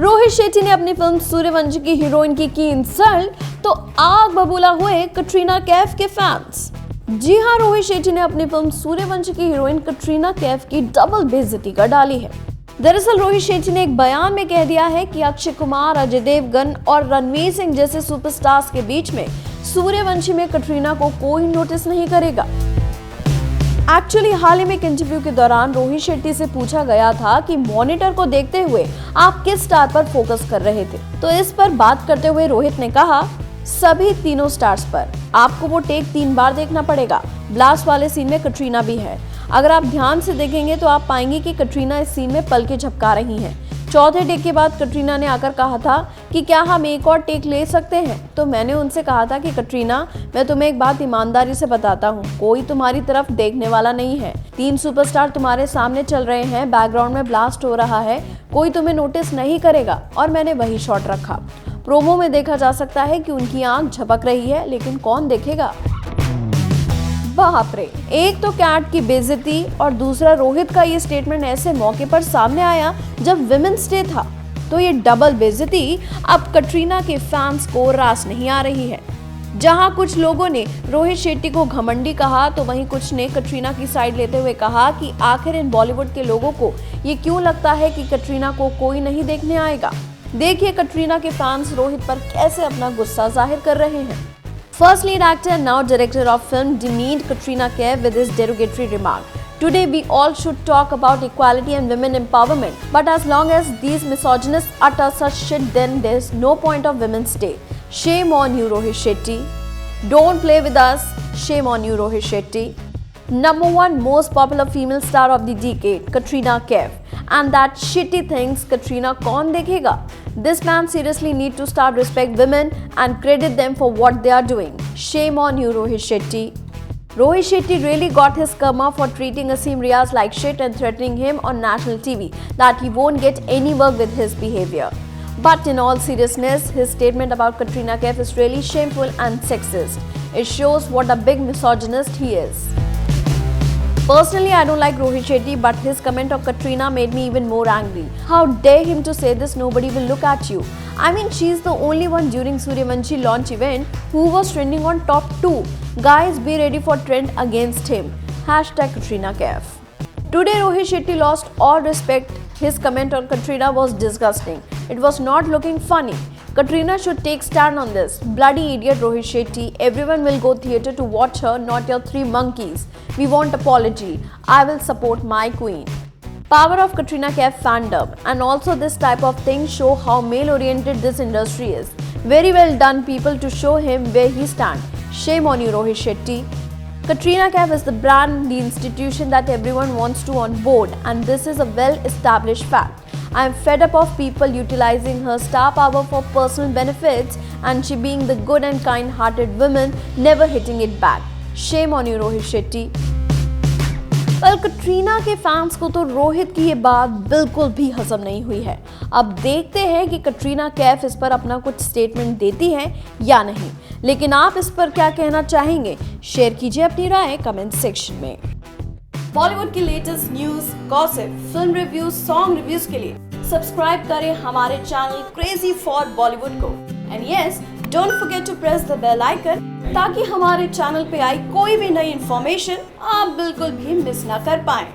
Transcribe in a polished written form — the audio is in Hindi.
रोहित शेट्टी ने अपनी फिल्म सूर्यवंशी की हीरोइन की इंसल्ट, तो आग बबूला हुए कटरीना कैफ के फैंस। जी हां, रोहित शेट्टी ने अपनी फिल्म सूर्यवंशी की हीरोइन कटरीना कैफ की डबल बेइज्जती कर डाली है। दरअसल रोहित शेट्टी ने एक बयान में कह दिया है कि अक्षय कुमार, अजय देवगन और रणवीर सिंह जैसे सुपरस्टार्स के बीच में सूर्यवंशी में कटरीना को कोई नोटिस नहीं करेगा। एक्चुअली हाल ही में एक इंटरव्यू के दौरान रोहित शेट्टी से पूछा गया था कि मॉनिटर को देखते हुए आप किस स्टार पर फोकस कर रहे थे, तो इस पर बात करते हुए रोहित ने कहा, सभी तीनों स्टार्स पर। आपको वो टेक 3 बार देखना पड़ेगा। ब्लास्ट वाले सीन में कटरीना भी है। अगर आप ध्यान से देखेंगे तो आप पाएंगे कि कटरीना इस सीन में पलकें झपका रही हैं। चौथे टेक के बाद कटरीना ने आकर कहा था कि क्या हम एक और टेक ले सकते हैं, तो मैंने उनसे कहा था कि कटरीना, मैं तुम्हें एक बात ईमानदारी से बताता हूँ, कोई तुम्हारी तरफ देखने वाला नहीं है। 3 सुपरस्टार तुम्हारे सामने चल रहे हैं, बैकग्राउंड में ब्लास्ट हो रहा है, कोई तुम्हें नोटिस नहीं करेगा। और मैंने वही शॉट रखा। प्रोमो में देखा जा सकता है कि उनकी आंख झपक रही है, लेकिन कौन देखेगा। बाप रे, एक तो कैट की बेइज्जती और दूसरा रोहित का ये स्टेटमेंट ऐसे मौके पर सामने आया जब विमेंस डे था, तो ये डबल बेइज्जती अब कटरीना के फैंस को रास नहीं आ रही है। जहां कुछ लोगों ने रोहित शेट्टी को घमंडी कहा, तो वहीं कुछ ने कटरीना की साइड लेते हुए कहा कि आखिर इन बॉलीवुड के लोगों को ये क्यों लगता है कि कटरीना को कोई नहीं देखने आएगा। देखिए कटरीना के फैंस रोहित पर कैसे अपना गुस्सा जाहिर कर रहे हैं। First lead actor and now director of film demeaned Katrina Kaif with his derogatory remark. Today we all should talk about equality and women empowerment. But as long as these misogynists utter such shit, then there's no point of Women's Day. Shame on you, Rohit Shetty. Don't play with us. Shame on you, Rohit Shetty. Number 1 most popular female star of the decade, Katrina Kaif. And that shitty things Katrina kaun dekhega? This man seriously need to start respect women and credit them for what they are doing. Shame on you, Rohit Shetty. Rohit Shetty really got his karma for treating Asim Riaz like shit and threatening him on national TV that he won't get any work with his behavior. But in all seriousness, his statement about Katrina Kaif is really shameful and sexist. It shows what a big misogynist he is. Personally, I don't like Rohit Shetty, but his comment of Katrina made me even more angry. How dare him to say this, nobody will look at you. I mean, she's the only one during Suryavanshi launch event who was trending on top 2. Guys, be ready for trend against him. Hashtag Katrina Kaif. Today, Rohit Shetty lost all respect. His comment on Katrina was disgusting. It was not looking funny. Katrina should take stand on this. Bloody idiot Rohit Shetty. Everyone will go theatre to watch her, not your 3 monkeys. We want apology. I will support my queen. Power of Katrina Kaif fandom, and also this type of things show how male-oriented this industry is. Very well done, people, to show him where he stands. Shame on you, Rohit Shetty. Katrina Kaif is the brand, the institution that everyone wants to on board, and this is a well-established fact. I am fed up of people utilizing her star power for personal benefits and she being the good and kind-hearted woman, never hitting it back. Shame on you, Rohit Shetty. पर कटरीना के फैंस को तो रोहित की ये बात बिल्कुल भी हजम नहीं हुई है। अब देखते हैं कि कटरीना कैफ इस पर अपना कुछ स्टेटमेंट देती है या नहीं। लेकिन आप इस पर क्या कहना चाहेंगे, शेयर कीजिए अपनी राय कमेंट सेक्शन में। बॉलीवुड की latest news, gossip, film reviews, song reviews के लिए सब्सक्राइब करें हमारे चैनल क्रेजी फॉर बॉलीवुड को। And yes, don't forget to press the bell icon ताकि हमारे चैनल पे आई कोई भी नई इंफॉर्मेशन आप बिल्कुल भी मिस ना कर पाएं।